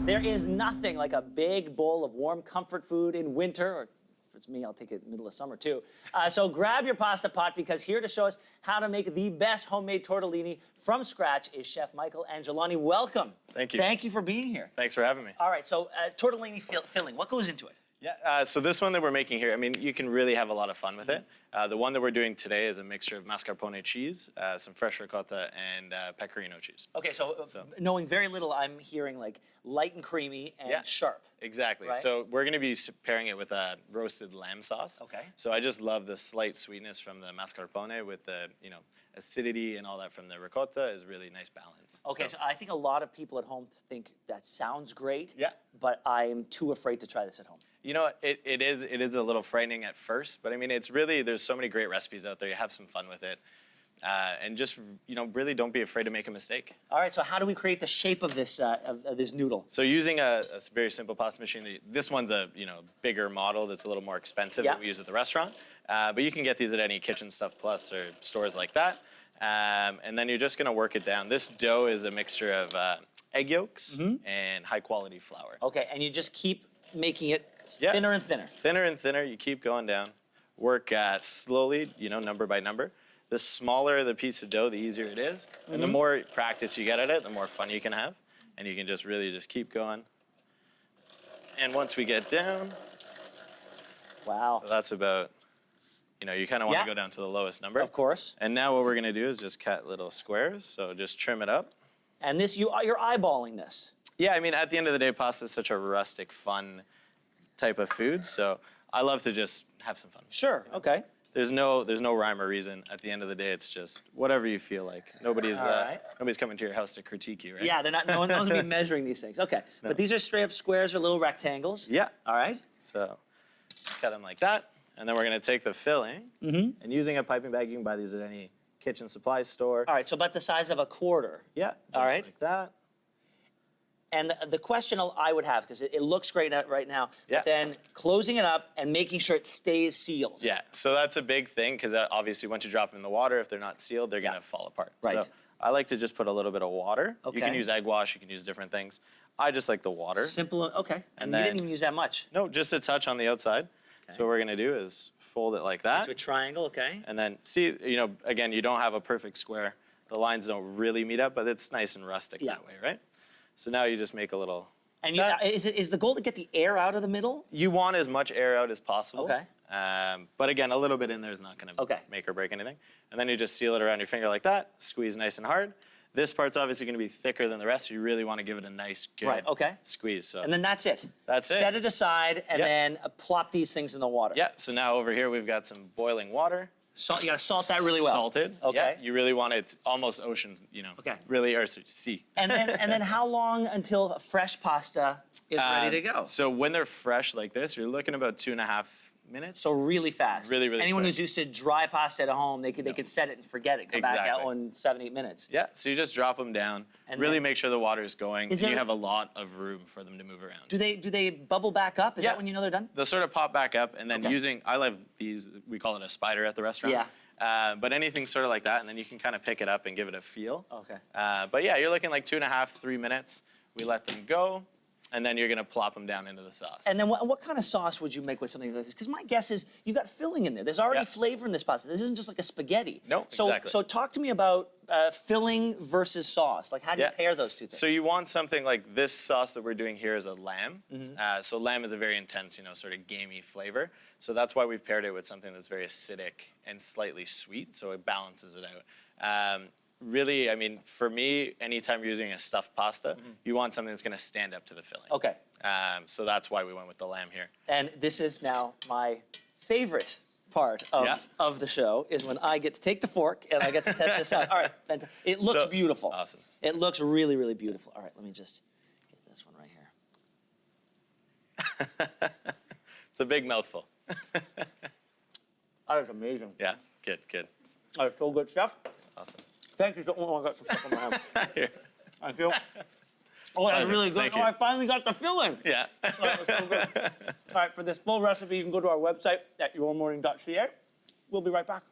There is nothing like a big bowl of warm comfort food in winter, or if it's me, I'll take it middle of summer too. So grab your pasta pot, because here to show us how to make the best homemade tortellini from scratch is Chef Michael Angeloni. Welcome. Thank you. Thank you for being here. Thanks for having me. All right, so tortellini filling, what goes into it? Yeah, so this one that we're making here, I mean, you can really have a lot of fun with it. The one that we're doing today is a mixture of mascarpone cheese, some fresh ricotta, and pecorino cheese. Okay, so knowing very little, I'm hearing like light and creamy and sharp. Exactly. Right? So we're going to be pairing it with a roasted lamb sauce. Okay. So I just love the slight sweetness from the mascarpone with the, acidity and all that from the ricotta is really nice balance. Okay, so I think a lot of people at home think that sounds great. Yeah. But I'm too afraid to try this at home. You know, it is a little frightening at first, but I mean, it's really, there's so many great recipes out there. You have some fun with it. And just, really don't be afraid to make a mistake. All right, so how do we create the shape of this noodle? So using a very simple pasta machine, this one's a, bigger model that's a little more expensive that we use at the restaurant. But you can get these at any Kitchen Stuff Plus or stores like that. And then you're just gonna work it down. This dough is a mixture of egg yolks and high quality flour. Okay, and you just keep making it thinner and thinner. Thinner and thinner, you keep going down. Work slowly, number by number. The smaller the piece of dough, the easier it is. And the more practice you get at it, the more fun you can have. And you can just really keep going. And once we get down, wow. so that's about, you kind of want to go down to the lowest number. Of course. And now what we're gonna do is just cut little squares. So just trim it up. And this, you're eyeballing this. Yeah, I mean, at the end of the day, pasta is such a rustic, fun type of food. So I love to just have some fun. Sure, okay. There's no rhyme or reason. At the end of the day, it's just whatever you feel like. Nobody's coming to your house to critique you, right? Yeah, no one's gonna be measuring these things. Okay, no. But these are straight up squares or little rectangles. Yeah. All right. So cut them like that. And then we're gonna take the filling, and using a piping bag, you can buy these at any kitchen supply store. All right, so about the size of a quarter. Yeah, just all right. like that. And the question I would have, because it looks great right now, but then closing it up and making sure it stays sealed. Yeah, so that's a big thing, because obviously once you drop them in the water, if they're not sealed, they're gonna fall apart. Right. So I like to just put a little bit of water. Okay. You can use egg wash, you can use different things. I just like the water. Simple, okay. And then, you didn't even use that much. No, just a touch on the outside. Okay. So what we're gonna do is fold it like that. Into a triangle, okay. And then see, again, you don't have a perfect square. The lines don't really meet up, but it's nice and rustic that way, right? So now you just make a little. And is the goal to get the air out of the middle? You want as much air out as possible. Okay. But again, a little bit in there is not going to make or break anything. And then you just seal it around your finger like that, squeeze nice and hard. This part's obviously going to be thicker than the rest, so you really want to give it a nice, good squeeze. So and then that's it. That's it. Set it aside and then plop these things in the water. Yeah, so now over here we've got some boiling water. Salt, you got to salt that really well. Salted. Okay. Yeah, you really want it almost ocean, really, or sea. And then how long until fresh pasta is ready to go? So when they're fresh like this, you're looking about 2.5 minutes. So really fast. Really, really Anyone quick. who's used to dry pasta at home, they could set it and forget it. Come back out in 7-8 minutes. Yeah, so you just drop them down. And really make sure the water is going. And you have a lot of room for them to move around. Do they bubble back up? Is that when you know they're done? They'll sort of pop back up, and then I love these, we call it a spider at the restaurant. Yeah. But anything sort of like that, and then you can kind of pick it up and give it a feel. Okay. But yeah, you're looking like 2.5, 3 minutes. We let them go. And then you're gonna plop them down into the sauce. And then what kind of sauce would you make with something like this? Because my guess is you got filling in there. There's already flavor in this pasta. This isn't just like a spaghetti. No, exactly. So talk to me about filling versus sauce. Like how do you pair those two things? So you want something like this sauce that we're doing here is a lamb. So lamb is a very intense, sort of gamey flavor. So that's why we've paired it with something that's very acidic and slightly sweet, so it balances it out. Really, I mean, for me, anytime you're using a stuffed pasta, you want something that's gonna stand up to the filling. Okay. So that's why we went with the lamb here. And this is now my favorite part of the show, is when I get to take the fork and I get to test this out. All right, fantastic. It looks beautiful. Awesome. It looks really, really beautiful. All right, let me just get this one right here. It's a big mouthful. That is amazing. Yeah, good, good. That is so good, Chef. Awesome. Thank you so much. Oh, I got some stuff on my hand. Here. Thank you. Oh, that's really good. Thank Oh, you. I finally got the filling. Yeah. Oh, that was so good. All right, for this full recipe, you can go to our website at yourmorning.ca. We'll be right back.